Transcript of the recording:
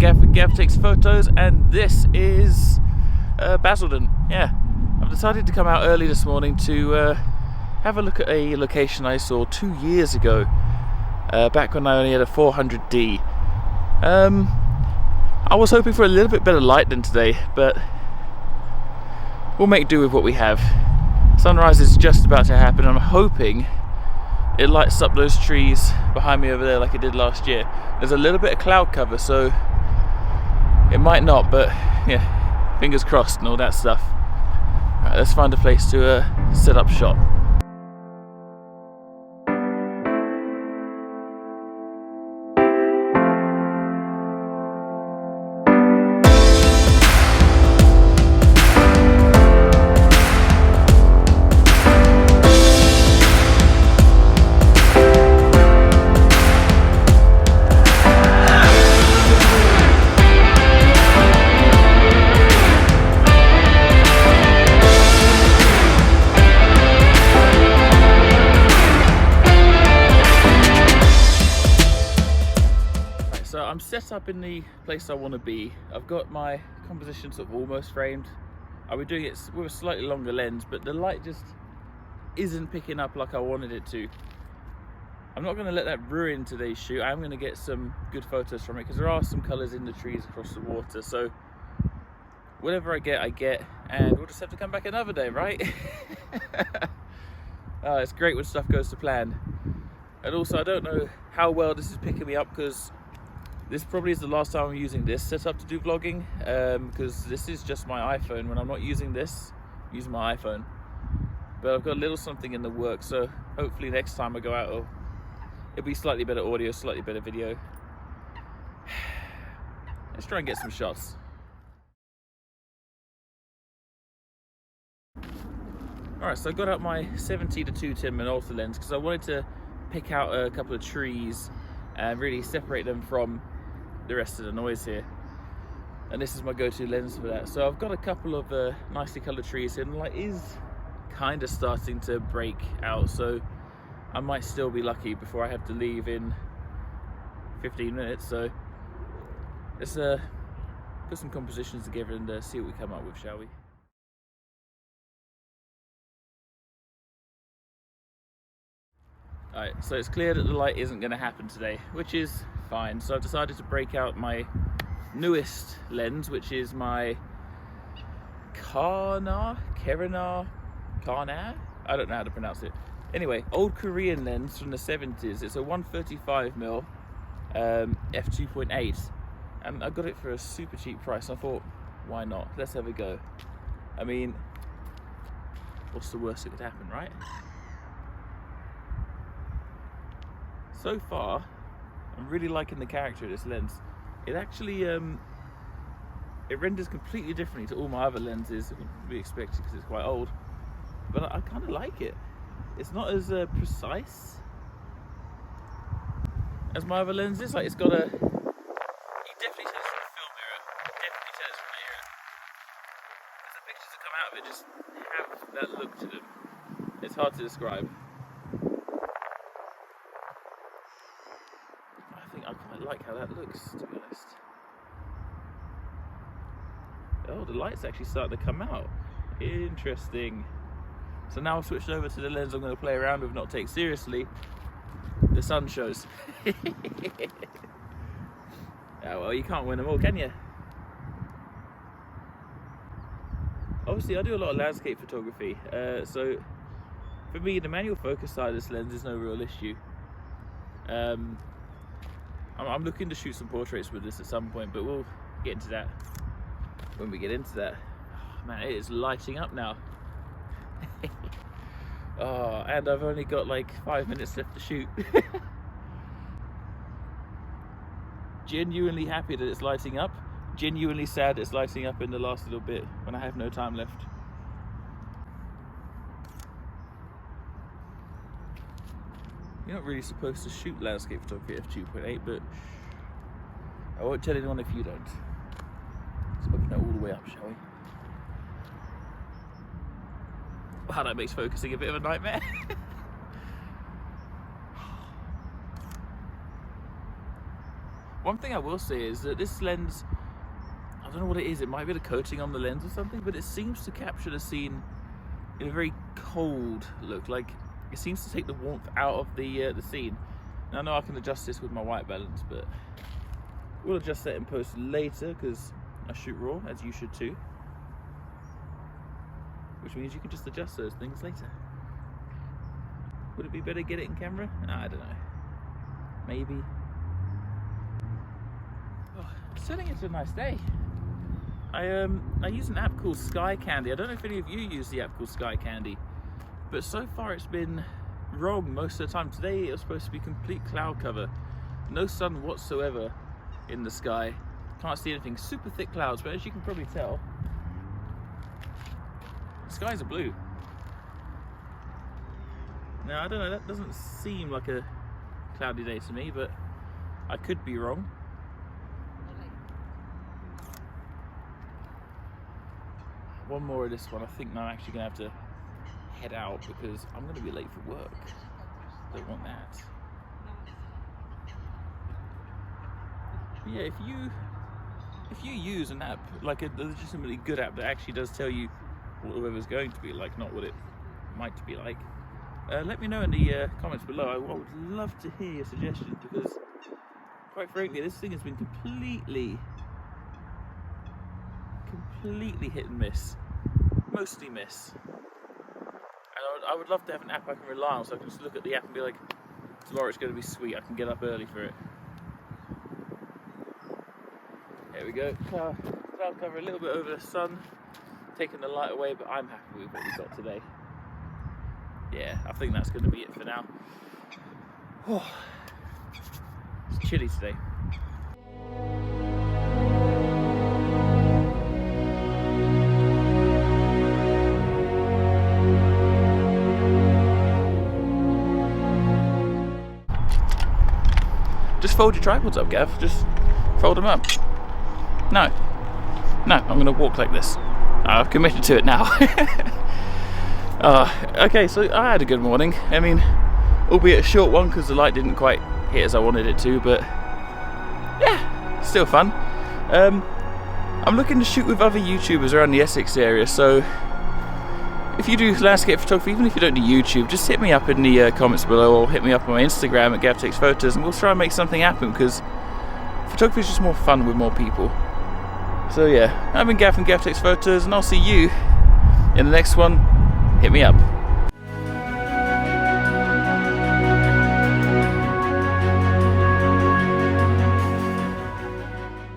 Gav and Gav Takes Photos, and this is Basildon. Yeah, I've decided to come out early this morning to have a look at a location I saw 2 years ago, back when I only had a 400D. I was hoping for a little bit better light than today, but we'll make do with what we have. Sunrise is just about to happen. I'm hoping it lights up those trees behind me over there like it did last year. There's a little bit of cloud cover, so it might not, but yeah, fingers crossed and all that stuff. Right, let's find a place to set up shop. So I'm set up in the place I want to be. I've got my composition sort of almost framed. I'll be doing it with a slightly longer lens, but the light just isn't picking up like I wanted it to. I'm not going to let that ruin today's shoot. I'm going to get some good photos from it because there are some colours in the trees across the water. So whatever I get, and we'll just have to come back another day, right? It's great when stuff goes to plan. And also, I don't know how well this is picking me up because this probably is the last time I'm using this setup to do vlogging, because this is just my iPhone. When I'm not using this, I'm using my iPhone. But I've got a little something in the works, so hopefully next time I go out it'll be slightly better audio, slightly better video. Let's try and get some shots. Alright, so I got out my 70 to 210 Minolta lens because I wanted to pick out a couple of trees and really separate them from the rest of the noise here, and this is my go-to lens for that. So I've got a couple of nicely colored trees here, and the light is kind of starting to break out, so I might still be lucky before I have to leave in 15 minutes. So let's put some compositions together and see what we come up with, shall we? Alright, so it's clear that the light isn't going to happen today, which is fine. So I've decided to break out my newest lens, which is my Karna? I don't know how to pronounce it. Anyway, old Korean lens from the 70s. It's a 135mm f2.8, and I got it for a super cheap price. I thought, why not? Let's have a go. I mean, what's the worst that could happen, right? So far, I'm really liking the character of this lens. It actually, it renders completely differently to all my other lenses. It would be expected because it's quite old, but I kind of like it. It's not as precise as my other lenses. Like, it's got a, you definitely tell it's from a film mirror. Definitely tell it's from a mirror. Because the pictures that come out of it just have that look to them. It's hard to describe. I quite like how that looks, to be honest. Oh, the light's actually starting to come out. Interesting. So now I've switched over to the lens I'm going to play around with, not take seriously. The sun shows. Oh, well, you can't win them all, can you? Obviously, I do a lot of landscape photography, so for me, the manual focus side of this lens is no real issue. I'm looking to shoot some portraits with this at some point, but we'll get into that when we get into that. Oh, man, it is lighting up now. Oh, and I've only got like 5 minutes left to shoot. Genuinely happy that it's lighting up. Genuinely sad it's lighting up in the last little bit when I have no time left. You're not really supposed to shoot landscape photography at f2.8, but I won't tell anyone if you don't. Let's open it all the way up, shall we? Wow, that makes focusing a bit of a nightmare. One thing I will say is that this lens, I don't know what it is, it might be the coating on the lens or something, but it seems to capture the scene in a very cold look. Like, it seems to take the warmth out of the scene. Now, I know I can adjust this with my white balance, but we'll adjust that in post later because I shoot raw, as you should too. Which means you can just adjust those things later. Would it be better to get it in camera? I don't know. Maybe. Oh, it's turning into a nice day. I use an app called Sky Candy. I don't know if any of you use the app called Sky Candy, but so far it's been wrong most of the time. Today it was supposed to be complete cloud cover, no sun whatsoever in the sky. Can't see anything, super thick clouds, but as you can probably tell, the skies are blue. Now I don't know, that doesn't seem like a cloudy day to me, but I could be wrong. One more of this one. I think I'm actually gonna have to head out because I'm gonna be late for work. Don't want that. But yeah, if you use an app, like a legitimately good app that actually does tell you what the weather's going to be like, not what it might be like, let me know in the comments below. I would love to hear your suggestions because, quite frankly, this thing has been completely hit and miss. Mostly miss. And I would love to have an app I can rely on, so I can just look at the app and be like, tomorrow it's going to be sweet, I can get up early for it. There we go. Cloud cover a little bit over the sun, taking the light away, but I'm happy with what we got today. Yeah, I think that's going to be it for now. Oh, it's chilly today. Just fold your tripods up, Gav. Just fold them up. No, I'm going to walk like this. I've committed to it now. Okay, so I had a good morning. I mean, albeit a short one because the light didn't quite hit as I wanted it to, but yeah, still fun. I'm looking to shoot with other YouTubers around the Essex area, so if you do landscape photography, even if you don't do YouTube, just hit me up in the comments below, or hit me up on my Instagram at GavTakesPhotos, and we'll try and make something happen, because photography is just more fun with more people. So yeah, I've been Gav from GavTakesPhotos, and I'll see you in the next one. Hit me up.